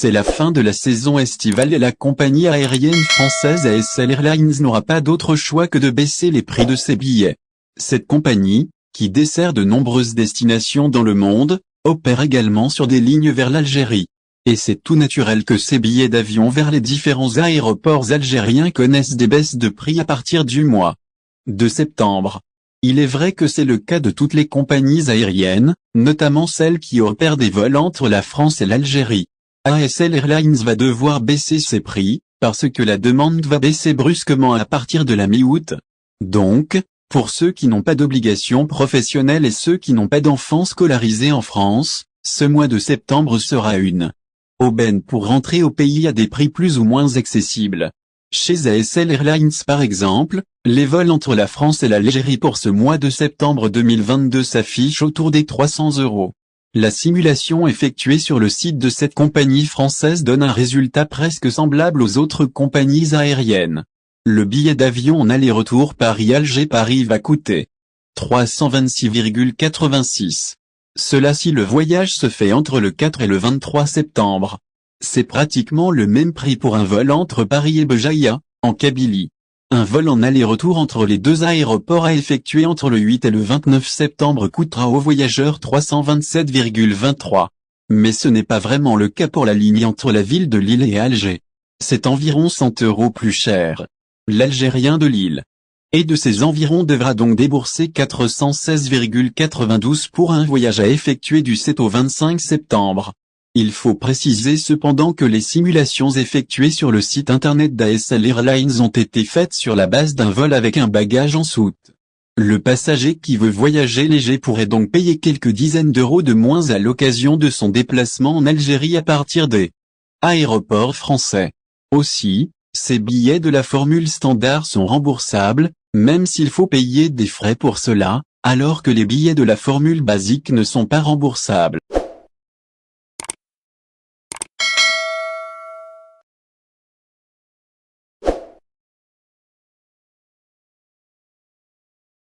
C'est la fin de la saison estivale et la compagnie aérienne française ASL Airlines n'aura pas d'autre choix que de baisser les prix de ses billets. Cette compagnie, qui dessert de nombreuses destinations dans le monde, opère également sur des lignes vers l'Algérie. Et c'est tout naturel que ces billets d'avion vers les différents aéroports algériens connaissent des baisses de prix à partir du mois de septembre. Il est vrai que c'est le cas de toutes les compagnies aériennes, notamment celles qui opèrent des vols entre la France et l'Algérie. ASL Airlines va devoir baisser ses prix, parce que la demande va baisser brusquement à partir de la mi-août. Donc, pour ceux qui n'ont pas d'obligation professionnelle et ceux qui n'ont pas d'enfants scolarisés en France, ce mois de septembre sera une aubaine pour rentrer au pays à des prix plus ou moins accessibles. Chez ASL Airlines par exemple, les vols entre la France et l'Algérie pour ce mois de septembre 2022 s'affichent autour des 300 €. La simulation effectuée sur le site de cette compagnie française donne un résultat presque semblable aux autres compagnies aériennes. Le billet d'avion en aller-retour Paris-Alger-Paris va coûter 326,86 €. Cela si le voyage se fait entre le 4 et le 23 septembre. C'est pratiquement le même prix pour un vol entre Paris et Béjaïa, en Kabylie. Un vol en aller-retour entre les deux aéroports à effectuer entre le 8 et le 29 septembre coûtera aux voyageurs 327,23 €. Mais ce n'est pas vraiment le cas pour la ligne entre la ville de Lille et Alger. C'est environ 100 € plus cher. L'Algérien de Lille et de ses environs devra donc débourser 416,92 € pour un voyage à effectuer du 7 au 25 septembre. Il faut préciser cependant que les simulations effectuées sur le site internet d'ASL Airlines ont été faites sur la base d'un vol avec un bagage en soute. Le passager qui veut voyager léger pourrait donc payer quelques dizaines d'euros de moins à l'occasion de son déplacement en Algérie à partir des aéroports français. Aussi, ces billets de la formule standard sont remboursables, même s'il faut payer des frais pour cela, alors que les billets de la formule basique ne sont pas remboursables.